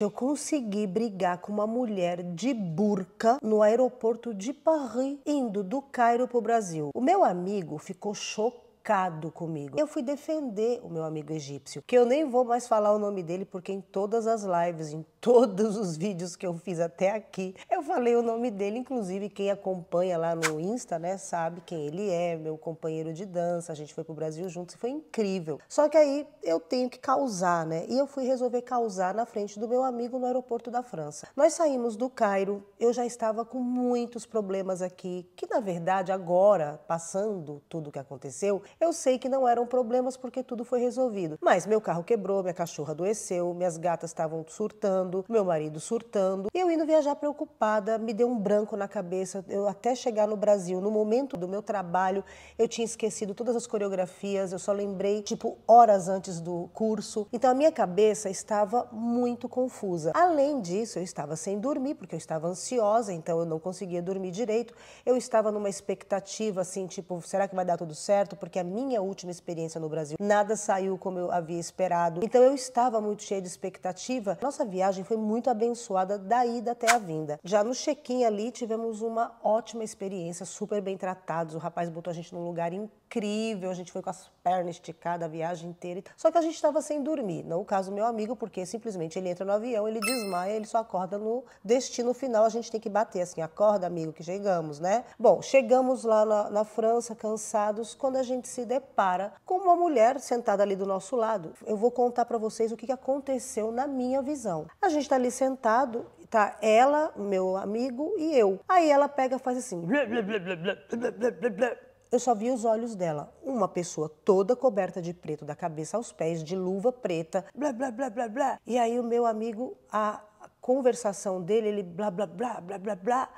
Eu consegui brigar com uma mulher de burca no aeroporto de Paris, indo do Cairo para o Brasil. O meu amigo ficou chocado comigo. Eu fui defender o meu amigo egípcio, que eu nem vou mais falar o nome dele, porque em todas as lives, em todos os vídeos que eu fiz até aqui, eu falei o nome dele. Inclusive quem acompanha lá no Insta, né, sabe quem ele é, meu companheiro de dança. A gente foi pro Brasil juntos e foi incrível. Só que aí eu tenho que causar, né? E eu fui resolver causar na frente do meu amigo no aeroporto da França. Nós saímos do Cairo, eu já estava com muitos problemas aqui, que na verdade agora, passando tudo o que aconteceu, eu sei que não eram problemas porque tudo foi resolvido. Mas meu carro quebrou, minha cachorra adoeceu, minhas gatas estavam surtando, meu marido surtando. E eu indo viajar preocupada, me deu um branco na cabeça. Eu até chegar no Brasil, no momento do meu trabalho, eu tinha esquecido todas as coreografias, eu só lembrei, tipo, horas antes do curso. Então a minha cabeça estava muito confusa. Além disso, eu estava sem dormir, porque eu estava ansiosa, então eu não conseguia dormir direito. Eu estava numa expectativa, assim, tipo, será que vai dar tudo certo? Porque a minha última experiência no Brasil, nada saiu como eu havia esperado. Então eu estava muito cheia de expectativa. Nossa viagem foi muito abençoada da ida até a vinda. Já no check-in ali, tivemos uma ótima experiência, super bem tratados. O rapaz botou a gente num lugar incrível, a gente foi com as pernas esticadas a viagem inteira. Só que a gente estava sem dormir. Não o caso do meu amigo, porque simplesmente ele entra no avião, ele desmaia, ele só acorda no destino final. A gente tem que bater assim, acorda, amigo, que chegamos, né? Bom, chegamos lá na França, cansados, quando a gente se depara com uma mulher sentada ali do nosso lado. Eu vou contar para vocês o que aconteceu na minha visão. A gente tá ali sentado, tá ela, meu amigo e eu. Aí ela pega e faz assim... Eu só vi os olhos dela, uma pessoa toda coberta de preto, da cabeça aos pés, de luva preta, blá, blá, blá, blá, blá. E aí o meu amigo, a conversação dele, ele blá, blá, blá, blá, blá, blá.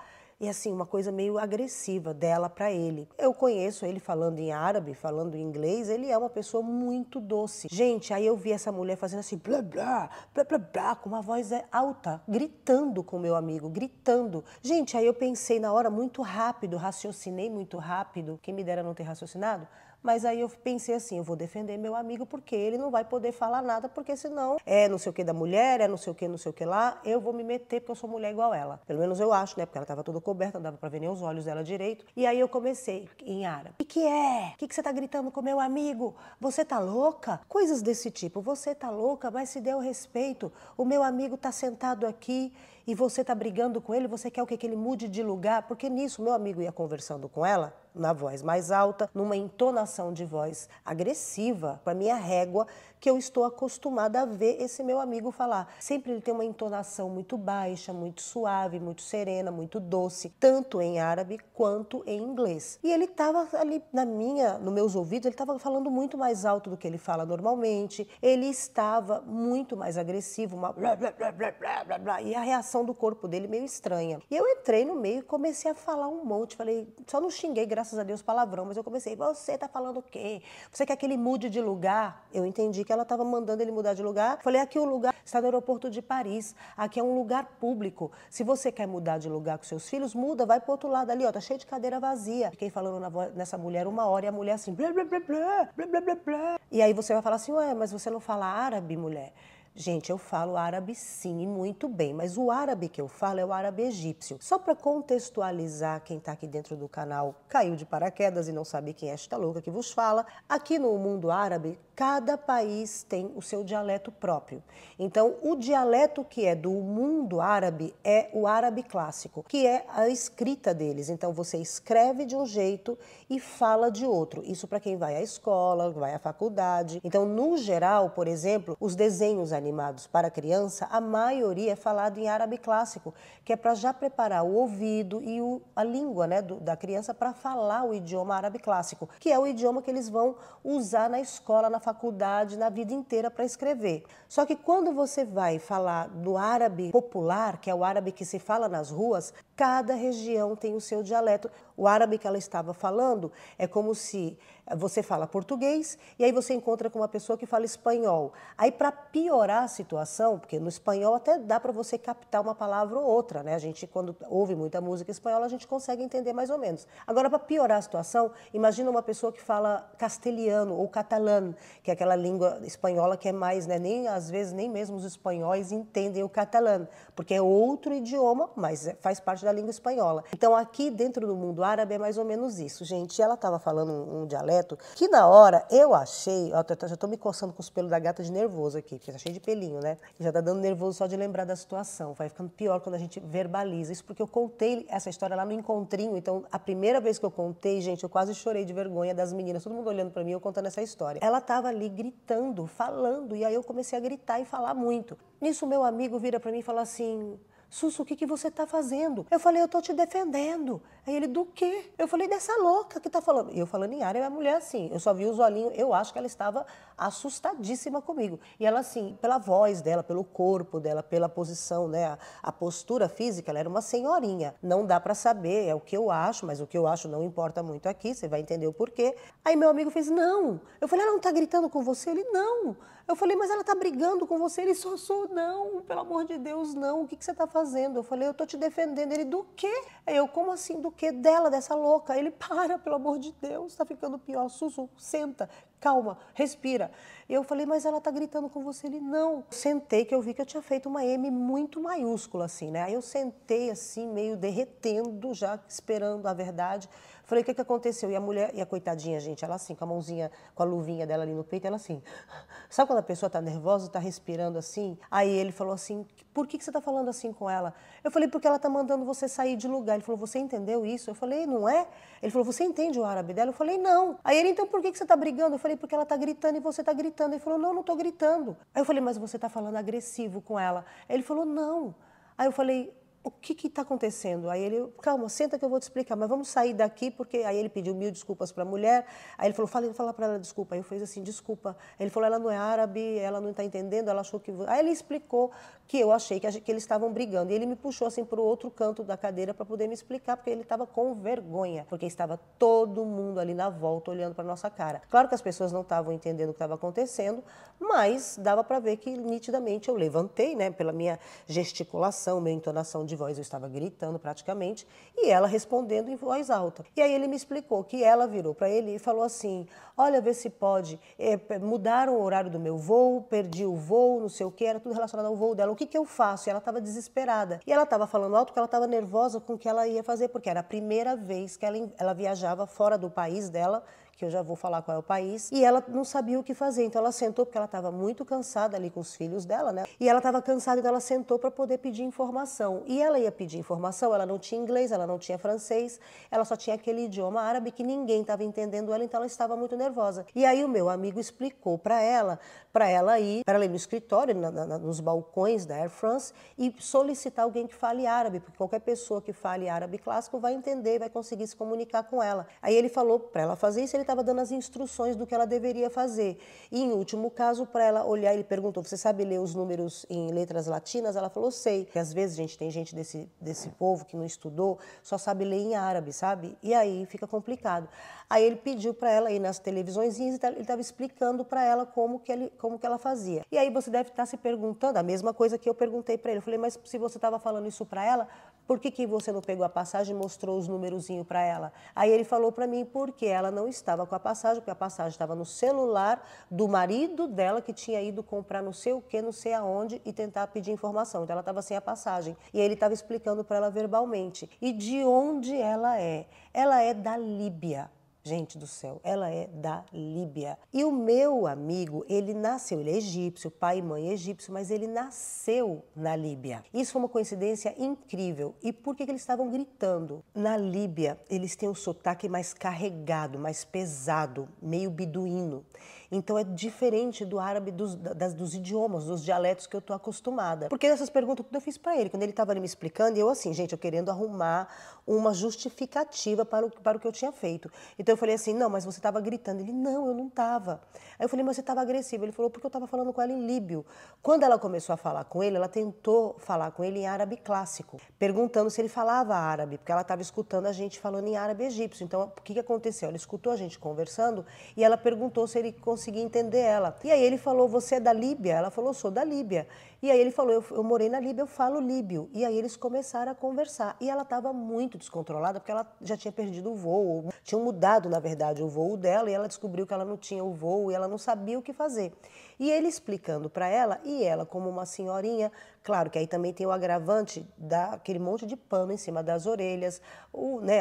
E assim, uma coisa meio agressiva dela para ele. Eu conheço ele falando em árabe, falando em inglês, ele é uma pessoa muito doce. Gente, aí eu vi essa mulher fazendo assim, blá, blá, blá, blá, blá, com uma voz alta, gritando com o meu amigo, gritando. Gente, aí eu pensei na hora muito rápido, raciocinei muito rápido, quem me dera não ter raciocinado, mas aí eu pensei assim, eu vou defender meu amigo porque ele não vai poder falar nada, porque senão é não sei o que da mulher, é não sei o que lá, eu vou me meter porque eu sou mulher igual ela. Pelo menos eu acho, né? Porque ela estava toda coberta, não dava pra ver nem os olhos dela direito. E aí eu comecei em árabe. O que é? O que você tá gritando com meu amigo? Você tá louca? Coisas desse tipo. Você tá louca? Mas se dê o respeito. O meu amigo tá sentado aqui e você tá brigando com ele, você quer o quê? Que ele mude de lugar? Porque nisso meu amigo ia conversando com ela, na voz mais alta, numa entonação de voz agressiva, com a minha régua, que eu estou acostumada a ver esse meu amigo falar. Sempre ele tem uma entonação muito baixa, muito suave, muito serena, muito doce, tanto em árabe quanto em inglês. E ele estava ali nos meus ouvidos, ele estava falando muito mais alto do que ele fala normalmente, ele estava muito mais agressivo, uma blá, blá, blá, blá, blá, blá, blá, e a reação do corpo dele meio estranha. E eu entrei no meio e comecei a falar um monte, falei, só não xinguei, graças a Deus, palavrão, mas eu comecei, você tá falando o quê? Você quer que ele mude de lugar? Eu entendi que ela estava mandando ele mudar de lugar. Falei, aqui o lugar está no aeroporto de Paris, aqui é um lugar público. Se você quer mudar de lugar com seus filhos, muda, vai pro outro lado ali, ó, tá cheio de cadeira vazia. Fiquei falando nessa mulher 1 hora e a mulher assim, blá, blá, blá, blá, blá, blá, blá, blá. E aí você vai falar assim, ué, mas você não fala árabe, mulher? Gente, eu falo árabe sim, e muito bem, mas o árabe que eu falo é o árabe egípcio. Só para contextualizar quem está aqui dentro do canal, caiu de paraquedas e não sabe quem é esta louca que vos fala, aqui no mundo árabe, cada país tem o seu dialeto próprio. Então, o dialeto que é do mundo árabe é o árabe clássico, que é a escrita deles. Então, você escreve de um jeito e fala de outro. Isso para quem vai à escola, vai à faculdade. Então, no geral, por exemplo, os desenhos animados para criança, a maioria é falado em árabe clássico, que é para já preparar o ouvido e a língua, né, da criança para falar o idioma árabe clássico, que é o idioma que eles vão usar na escola, na faculdade, na vida inteira para escrever. Só que quando você vai falar do árabe popular, que é o árabe que se fala nas ruas, cada região tem o seu dialeto. O árabe que ela estava falando é como se você fala português e aí você encontra com uma pessoa que fala espanhol. Aí, para piorar a situação, porque no espanhol até dá para você captar uma palavra ou outra, né? A gente, quando ouve muita música espanhola, a gente consegue entender mais ou menos. Agora, para piorar a situação, imagina uma pessoa que fala castelhano ou catalã, que é aquela língua espanhola que é mais, né? Nem, às vezes, nem mesmo os espanhóis entendem o catalã, porque é outro idioma, mas faz parte da língua espanhola. Então, aqui dentro do mundo árabe é mais ou menos isso, gente. Ela estava falando um dialeto que na hora eu achei, ó, já tô me coçando com os pelos da gata de nervoso aqui, porque tá cheio de pelinho, né? Já tá dando nervoso só de lembrar da situação. Vai ficando pior quando a gente verbaliza. Isso porque eu contei essa história lá no encontrinho, então a primeira vez que eu contei, gente, eu quase chorei de vergonha das meninas, todo mundo olhando pra mim, eu contando essa história. Ela tava ali gritando, falando, e aí eu comecei a gritar e falar muito. Nisso meu amigo vira pra mim e fala assim: Sussu, o que você está fazendo? Eu falei, eu tô te defendendo. Aí ele, do quê? Eu falei, dessa louca que tá falando. E eu falando em árabe, a mulher assim, eu só vi os olhinhos, eu acho que ela estava assustadíssima comigo. E ela assim, pela voz dela, pelo corpo dela, pela posição, né, a postura física, ela era uma senhorinha. Não dá para saber, é o que eu acho, mas o que eu acho não importa muito aqui, você vai entender o porquê. Aí meu amigo fez, não. Eu falei, ela não tá gritando com você? Ele, não. Eu falei, mas ela tá brigando com você? Ele, sou, não, pelo amor de Deus, não. O que você tá fazendo? Eu falei, eu tô te defendendo. Ele, do quê? Eu, como assim, do quê? Dela, dessa louca. Ele, para, pelo amor de Deus, tá ficando pior. Sussu, senta, calma, respira. Eu falei, mas ela tá gritando com você? Ele, não. Sentei, que eu vi que eu tinha feito uma M muito maiúscula, assim, né? Aí eu sentei, assim, meio derretendo, já esperando a verdade. Falei, o que aconteceu? E a mulher, e a coitadinha, gente, ela assim, com a mãozinha, com a luvinha dela ali no peito, ela assim. Sabe quando a pessoa tá nervosa, tá respirando assim? Aí ele falou assim, por que você tá falando assim com ela? Eu falei, porque ela tá mandando você sair de lugar. Ele falou, você entendeu isso? Eu falei, não é? Ele falou, você entende o árabe dela? Eu falei, não. Aí ele, então por que você tá brigando? Eu falei, porque ela tá gritando e você tá gritando. Ele falou, não, não tô gritando. Aí eu falei, mas você tá falando agressivo com ela. Aí ele falou, não. Aí eu falei, o que está acontecendo? Aí ele, calma, senta que eu vou te explicar, mas vamos sair daqui, porque aí ele pediu 1000 desculpas para a mulher, aí ele falou, fala para ela desculpa, aí eu fiz assim, desculpa. Ele falou, ela não é árabe, ela não está entendendo, ela achou que... Aí ele explicou que eu achei que eles estavam brigando, e ele me puxou assim para o outro canto da cadeira para poder me explicar, porque ele estava com vergonha, porque estava todo mundo ali na volta olhando para nossa cara. Claro que as pessoas não estavam entendendo o que estava acontecendo, mas dava para ver que nitidamente eu levantei, né, pela minha gesticulação, minha entonação de voz, eu estava gritando praticamente, e ela respondendo em voz alta. E aí ele me explicou que ela virou para ele e falou assim, olha, vê se pode, mudaram o horário do meu voo, perdi o voo, não sei o que, era tudo relacionado ao voo dela, o que eu faço? E ela estava desesperada. E ela estava falando alto porque ela estava nervosa com o que ela ia fazer, porque era a primeira vez que ela viajava fora do país dela, que eu já vou falar qual é o país, e ela não sabia o que fazer, então ela sentou, porque ela estava muito cansada ali com os filhos dela, né? E ela estava cansada, então ela sentou para poder pedir informação. E ela ia pedir informação, ela não tinha inglês, ela não tinha francês, ela só tinha aquele idioma árabe que ninguém estava entendendo ela, então ela estava muito nervosa. E aí o meu amigo explicou para ela ir no escritório, nos balcões da Air France, e solicitar alguém que fale árabe, porque qualquer pessoa que fale árabe clássico vai entender e vai conseguir se comunicar com ela. Aí ele falou para ela fazer isso, ele estava dando as instruções do que ela deveria fazer. E, em último caso, para ela olhar, ele perguntou, você sabe ler os números em letras latinas? Ela falou, sei. Porque, às vezes, gente, tem gente desse povo que não estudou, só sabe ler em árabe, sabe? E aí fica complicado. Aí ele pediu para ela ir nas televisões e ele estava explicando para ela como que ela fazia. E aí você deve estar se perguntando, a mesma coisa que eu perguntei para ele. Eu falei, mas se você estava falando isso para ela, por que você não pegou a passagem e mostrou os numerozinhos para ela? Aí ele falou para mim, porque ela não estava com a passagem, porque a passagem estava no celular do marido dela, que tinha ido comprar não sei o que, não sei aonde, e tentar pedir informação. Então ela estava sem a passagem. E aí ele estava explicando para ela verbalmente. E de onde ela é? Ela é da Líbia. Gente do céu, ela é da Líbia. E o meu amigo, ele nasceu, ele é egípcio, pai e mãe egípcio, mas ele nasceu na Líbia. Isso foi uma coincidência incrível. E por que eles estavam gritando? Na Líbia, eles têm um sotaque mais carregado, mais pesado, meio beduíno. Então é diferente do árabe, dos idiomas, dos dialetos que eu tô acostumada. Porque essas perguntas tudo eu fiz para ele, quando ele estava ali me explicando, e eu assim, gente, eu querendo arrumar uma justificativa para o que eu tinha feito. Então eu falei assim, não, mas você estava gritando. Ele, não, eu não estava. Aí eu falei, mas você estava agressivo. Ele falou, porque eu estava falando com ela em líbio. Quando ela começou a falar com ele, ela tentou falar com ele em árabe clássico, perguntando se ele falava árabe, porque ela estava escutando a gente falando em árabe egípcio. Então, o que aconteceu? Ela escutou a gente conversando e ela perguntou se ele conseguia entender ela. E aí ele falou, você é da Líbia? Ela falou, sou da Líbia. E aí ele falou, eu morei na Líbia, eu falo líbio. E aí eles começaram a conversar. E ela estava muito descontrolada, porque ela já tinha perdido o voo. Tinham mudado, na verdade, o voo dela, e ela descobriu que ela não tinha o voo e ela não sabia o que fazer. E ele explicando para ela, e ela como uma senhorinha, claro que aí também tem o agravante daquele monte de pano em cima das orelhas,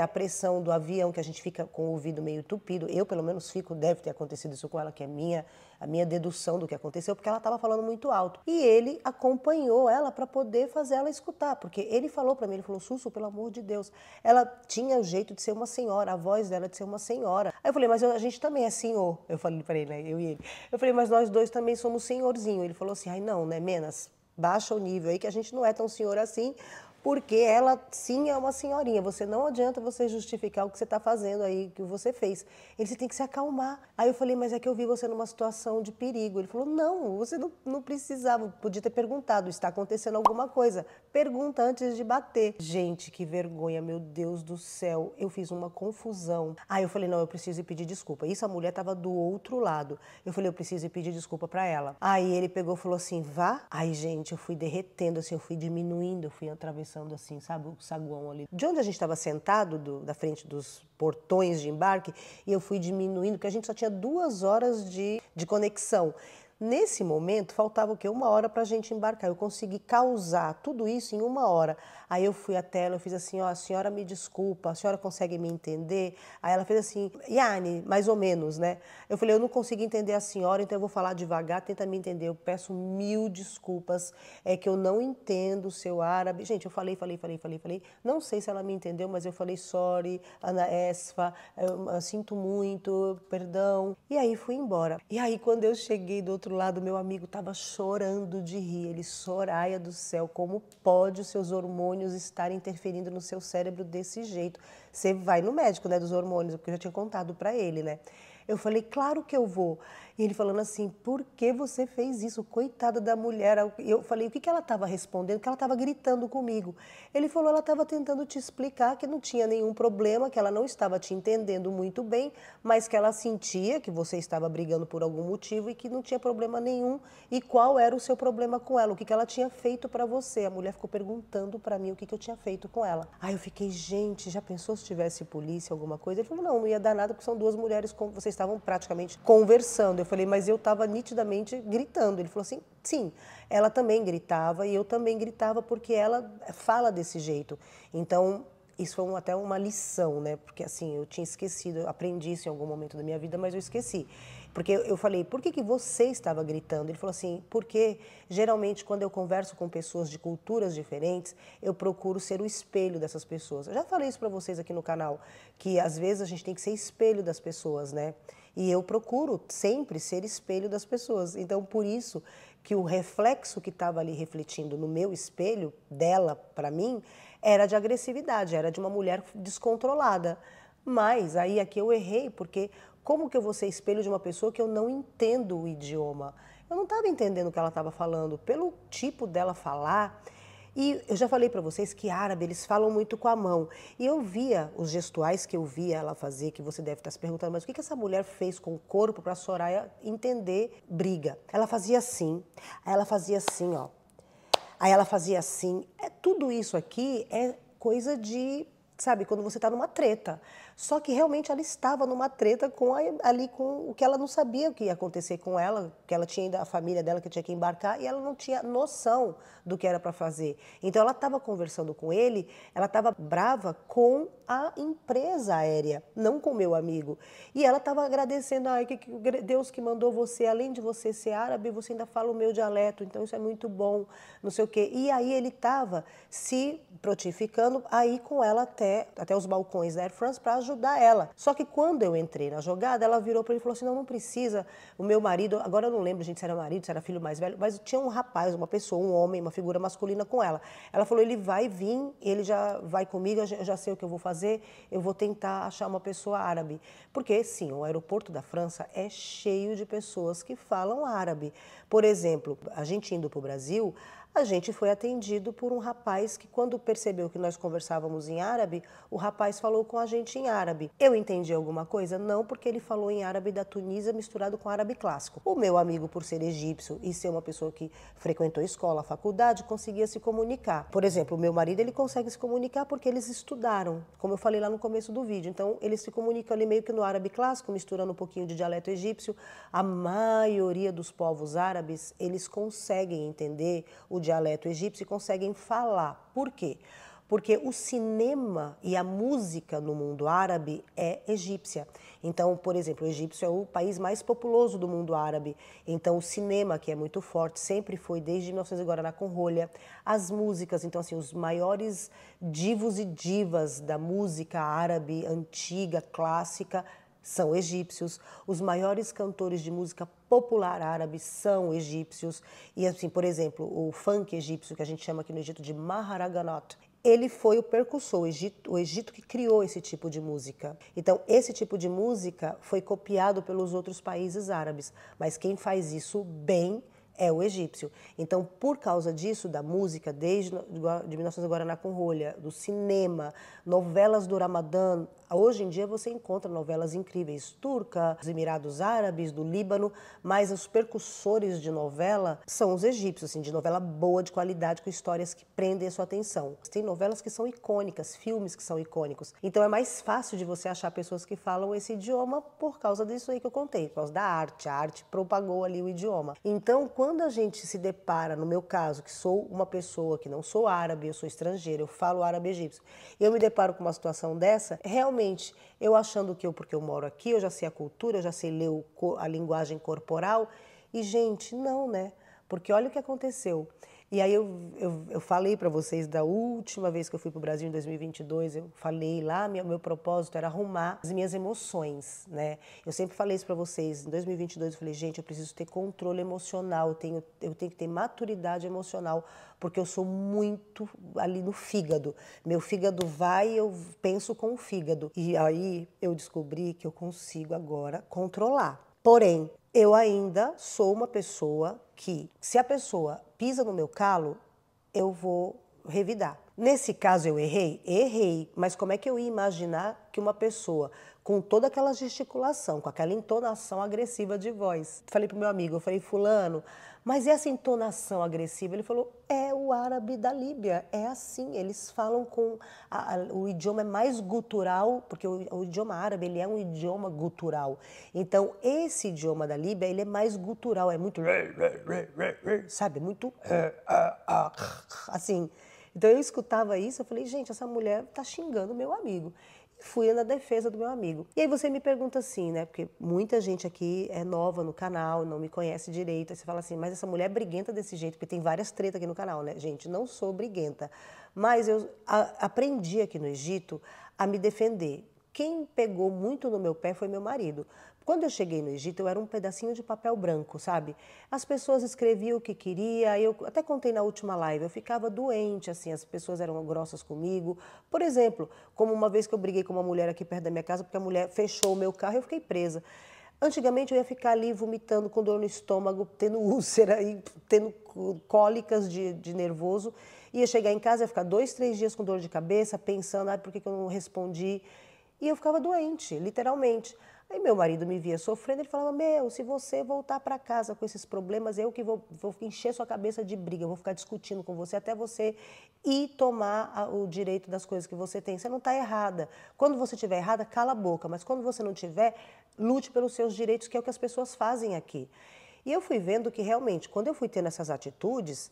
a pressão do avião, que a gente fica com o ouvido meio entupido. Eu, pelo menos, fico, deve ter acontecido isso com ela, que é a minha dedução do que aconteceu, porque ela estava falando muito alto. E ele acompanhou ela para poder fazer ela escutar, porque ele falou para mim, ele falou, Sussu, pelo amor de Deus, ela tinha o jeito de ser uma senhora, a voz dela de ser uma senhora. Aí eu falei, mas a gente também é senhor. Eu falei para ele, né, eu e ele. Eu falei, mas nós dois também somos senhorzinho. Ele falou assim, ai não, né, Menas, baixa o nível aí que a gente não é tão senhor assim, porque ela sim é uma senhorinha. Você não adianta você justificar o que você está fazendo aí, que você fez. Ele, você tem que se acalmar. Aí eu falei, mas é que eu vi você numa situação de perigo. Ele falou, não, você não precisava, podia ter perguntado, está acontecendo alguma coisa. Pergunta antes de bater. Gente, que vergonha, meu Deus do céu. Eu fiz uma confusão. Aí eu falei, não, eu preciso ir pedir desculpa. Isso a mulher estava do outro lado. Eu falei, eu preciso ir pedir desculpa para ela. Aí ele pegou e falou assim, vá. Aí, gente, eu fui derretendo, assim, eu fui diminuindo, eu fui atravessando assim, sabe, o saguão ali. De onde a gente estava sentado, da frente dos portões de embarque, e eu fui diminuindo, porque a gente só tinha 2 horas de conexão. Nesse momento, faltava o quê? 1 hora para a gente embarcar. Eu consegui causar tudo isso em 1 hora. Aí eu fui até ela, eu fiz assim, ó, a senhora me desculpa, a senhora consegue me entender? Aí ela fez assim, Yani, mais ou menos, né? Eu falei, eu não consigo entender a senhora, então eu vou falar devagar, tenta me entender. Eu peço 1000 desculpas, é que eu não entendo o seu árabe. Gente, eu falei. Não sei se ela me entendeu, mas eu falei, sorry, Ana Esfa, eu sinto muito, perdão. E aí fui embora. E aí quando eu cheguei do outro lado, meu amigo estava chorando de rir. Ele, Soraya do céu, como pode os seus hormônios estarem interferindo no seu cérebro desse jeito? Você vai no médico, né, dos hormônios, porque eu já tinha contado para ele, né? Eu falei, claro que eu vou. E ele falando assim, por que você fez isso? Coitada da mulher. Eu falei, o que ela estava respondendo? Que ela estava gritando comigo. Ele falou, ela estava tentando te explicar que não tinha nenhum problema, que ela não estava te entendendo muito bem, mas que ela sentia que você estava brigando por algum motivo e que não tinha problema nenhum. E qual era o seu problema com ela? O que ela tinha feito para você? A mulher ficou perguntando para mim o que eu tinha feito com ela. Aí eu fiquei, gente, já pensou se tivesse polícia, alguma coisa? Ele falou, não ia dar nada, porque são 2 mulheres, como vocês estavam praticamente conversando. Eu falei, mas eu estava nitidamente gritando. Ele falou assim, sim, ela também gritava e eu também gritava porque ela fala desse jeito. Então, isso foi até uma lição, né? Porque assim, eu tinha esquecido, eu aprendi isso em algum momento da minha vida, mas eu esqueci. Porque eu falei, por que você estava gritando? Ele falou assim, porque geralmente quando eu converso com pessoas de culturas diferentes, eu procuro ser o espelho dessas pessoas. Eu já falei isso para vocês aqui no canal, que às vezes a gente tem que ser espelho das pessoas, né? E eu procuro sempre ser espelho das pessoas. Então, por isso que o reflexo que estava ali refletindo no meu espelho, dela para mim, era de agressividade, era de uma mulher descontrolada. Mas aí aqui eu errei, porque como que eu vou ser espelho de uma pessoa que eu não entendo o idioma? Eu não estava entendendo o que ela estava falando, pelo tipo dela falar. E eu já falei para vocês que árabe, eles falam muito com a mão. E eu via os gestuais que eu via ela fazer, que você deve estar se perguntando, mas o que essa mulher fez com o corpo para a Soraya entender briga? Ela fazia assim, aí ela fazia assim, ó. Aí ela fazia assim. Tudo isso aqui é coisa de, sabe, quando você está numa treta. Só que realmente ela estava numa treta ali com o que ela não sabia o que ia acontecer com ela, que ela tinha ainda a família dela que tinha que embarcar e ela não tinha noção do que era para fazer. Então ela estava conversando com ele, ela estava brava com a empresa aérea, não com o meu amigo. E ela estava agradecendo, ai, Deus que mandou você, além de você ser árabe, você ainda fala o meu dialeto, então isso é muito bom, não sei o quê. E aí ele estava se protificando aí com ela até até os balcões da Air France para ajudar ela. Só que quando eu entrei na jogada, ela virou para ele e falou assim, não precisa. O meu marido, agora eu não lembro, gente, se era marido, se era filho mais velho, mas tinha um rapaz, uma pessoa, um homem, uma figura masculina com ela. Ela falou, ele vai vir, ele já vai comigo, eu já sei o que eu vou fazer, eu vou tentar achar uma pessoa árabe. Porque, sim, o aeroporto da França é cheio de pessoas que falam árabe. Por exemplo, a gente indo para o Brasil, a gente foi atendido por um rapaz que, quando percebeu que nós conversávamos em árabe, o rapaz falou com a gente em árabe. Eu entendi alguma coisa? Não, porque ele falou em árabe da Tunísia misturado com árabe clássico. O meu amigo, por ser egípcio e ser uma pessoa que frequentou escola, faculdade, conseguia se comunicar. Por exemplo, o meu marido, ele consegue se comunicar porque eles estudaram, como eu falei lá no começo do vídeo. Então, eles se comunicam ali meio que no árabe clássico, misturando um pouquinho de dialeto egípcio. A maioria dos povos árabes, eles conseguem entender o dialeto egípcio e conseguem falar. Por quê? Porque o cinema e a música no mundo árabe é egípcia. Então, por exemplo, o egípcio é o país mais populoso do mundo árabe. Então, o cinema, que é muito forte, sempre foi, desde 1900 agora na Conrolha. As músicas, então, assim, os maiores divos e divas da música árabe antiga, clássica, são egípcios. Os maiores cantores de música popular árabe são egípcios. E assim, por exemplo, o funk egípcio, que a gente chama aqui no Egito de Maharaganot, ele foi o precursor, o Egito que criou esse tipo de música. Então, esse tipo de música foi copiado pelos outros países árabes, mas quem faz isso bem é o egípcio. Então, por causa disso, da música, desde de 1900 agora na Conrolha, do cinema, novelas do Ramadã, hoje em dia você encontra novelas incríveis, turca, dos Emirados Árabes, do Líbano, mas os percussores de novela são os egípcios, assim, de novela boa, de qualidade, com histórias que prendem a sua atenção. Tem novelas que são icônicas, filmes que são icônicos. Então é mais fácil de você achar pessoas que falam esse idioma por causa disso aí que eu contei, por causa da arte. A arte propagou ali o idioma. Então, quando a gente se depara, no meu caso, que sou uma pessoa que não sou árabe, eu sou estrangeira, eu falo árabe egípcio, eu me deparo com uma situação dessa, realmente, eu achando que porque eu moro aqui, eu já sei a cultura, eu já sei ler a linguagem corporal, e gente, não, né? Porque olha o que aconteceu. E aí eu falei para vocês da última vez que eu fui para o Brasil, em 2022, eu falei lá, meu propósito era arrumar as minhas emoções, né? Eu sempre falei isso para vocês, em 2022 eu falei, gente, eu preciso ter controle emocional, eu tenho que ter maturidade emocional, porque eu sou muito ali no fígado. Meu fígado vai, eu penso com o fígado. E aí eu descobri que eu consigo agora controlar. Porém, eu ainda sou uma pessoa que, se a pessoa pisa no meu calo, eu vou revidar. Nesse caso eu errei? Errei. Mas como é que eu ia imaginar que uma pessoa com toda aquela gesticulação, com aquela entonação agressiva de voz? Falei pro meu amigo, eu falei, fulano, mas essa entonação agressiva? Ele falou, é o árabe da Líbia, é assim, eles falam com... o idioma é mais gutural, porque o idioma árabe, ele é um idioma gutural. Então, esse idioma da Líbia, ele é mais gutural, é muito... sabe, muito... assim... Então eu escutava isso, eu falei, gente, essa mulher tá xingando o meu amigo. E fui na defesa do meu amigo. E aí você me pergunta assim, né, porque muita gente aqui é nova no canal, não me conhece direito. Aí você fala assim, mas essa mulher é briguenta desse jeito, porque tem várias tretas aqui no canal, né? Gente, não sou briguenta, mas eu aprendi aqui no Egito a me defender. Quem pegou muito no meu pé foi meu marido. Quando eu cheguei no Egito, eu era um pedacinho de papel branco, sabe? As pessoas escreviam o que queria, eu até contei na última live, eu ficava doente, assim, as pessoas eram grossas comigo. Por exemplo, como uma vez que eu briguei com uma mulher aqui perto da minha casa, porque a mulher fechou o meu carro e eu fiquei presa. Antigamente eu ia ficar ali vomitando, com dor no estômago, tendo úlcera e tendo cólicas de nervoso. Ia chegar em casa, ia ficar 2, 3 dias com dor de cabeça, pensando, por que eu não respondi? E eu ficava doente, literalmente. Aí meu marido me via sofrendo, ele falava, se você voltar para casa com esses problemas, eu que vou encher sua cabeça de briga, eu vou ficar discutindo com você até você ir tomar o direito das coisas que você tem. Você não está errada. Quando você estiver errada, cala a boca, mas quando você não tiver, lute pelos seus direitos, que é o que as pessoas fazem aqui. E eu fui vendo que realmente, quando eu fui tendo essas atitudes,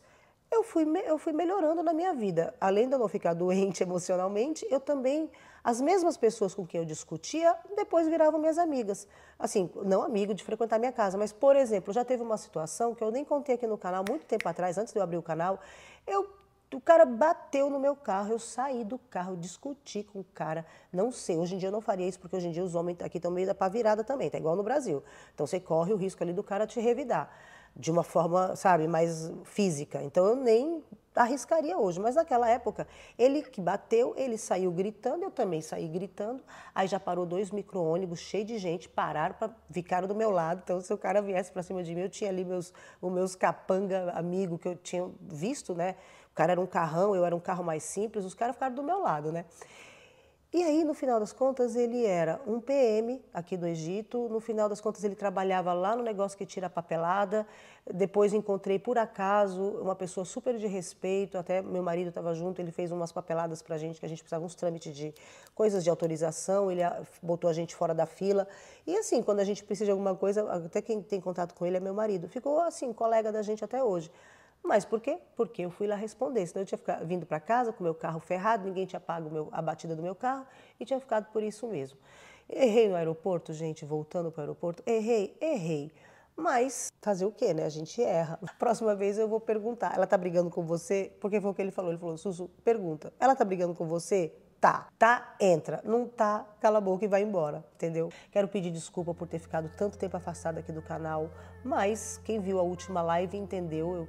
eu fui melhorando na minha vida. Além de eu não ficar doente emocionalmente, eu também, as mesmas pessoas com quem eu discutia, depois viravam minhas amigas. Assim, não amigo de frequentar minha casa, mas, por exemplo, já teve uma situação que eu nem contei aqui no canal, muito tempo atrás, antes de eu abrir o canal, eu O cara bateu no meu carro, eu saí do carro, discuti com o cara, não sei, hoje em dia eu não faria isso, porque hoje em dia os homens aqui estão meio da pá virada também, tá igual no Brasil. Então você corre o risco ali do cara te revidar, de uma forma, sabe, mais física. Então eu nem arriscaria hoje, mas naquela época, ele que bateu, ele saiu gritando, eu também saí gritando, aí já parou 2 micro-ônibus cheios de gente, pararam, ficaram do meu lado, então se o cara viesse para cima de mim, eu tinha ali os meus capanga amigo que eu tinha visto, né? O cara era um carrão, eu era um carro mais simples, os caras ficaram do meu lado, né? E aí, no final das contas, ele era um PM aqui do Egito. No final das contas, ele trabalhava lá no negócio que tira a papelada. Depois encontrei, por acaso, uma pessoa super de respeito. Até meu marido estava junto, ele fez umas papeladas para a gente, que a gente precisava uns trâmites de coisas de autorização. Ele botou a gente fora da fila. E assim, quando a gente precisa de alguma coisa, até quem tem contato com ele é meu marido. Ficou assim, colega da gente até hoje. Mas por quê? Porque eu fui lá responder, senão eu tinha vindo para casa com o meu carro ferrado, ninguém tinha pago a batida do meu carro e tinha ficado por isso mesmo. Errei no aeroporto, gente, voltando para o aeroporto, errei. Mas fazer o quê, né? A gente erra. Próxima vez eu vou perguntar, ela tá brigando com você? Porque foi o que ele falou, Sussu, pergunta, ela tá brigando com você? Tá, entra. Não tá, cala a boca e vai embora, entendeu? Quero pedir desculpa por ter ficado tanto tempo afastada aqui do canal, mas quem viu a última live entendeu.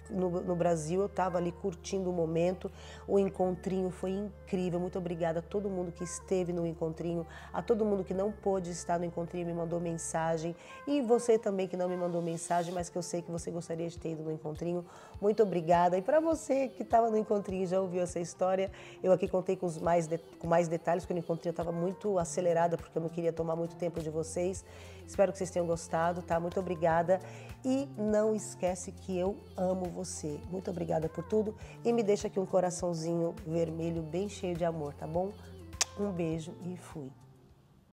No Brasil eu estava ali curtindo o momento, o encontrinho foi incrível, muito obrigada a todo mundo que esteve no encontrinho, a todo mundo que não pôde estar no encontrinho me mandou mensagem, e você também que não me mandou mensagem, mas que eu sei que você gostaria de ter ido no encontrinho, muito obrigada. E para você que estava no encontrinho e já ouviu essa história, eu aqui contei com mais detalhes, porque no encontrinho eu estava muito acelerada, porque eu não queria tomar muito tempo de vocês. Espero que vocês tenham gostado, tá? Muito obrigada. E não esquece que eu amo você. Muito obrigada por tudo. E me deixa aqui um coraçãozinho vermelho bem cheio de amor, tá bom? Um beijo e fui.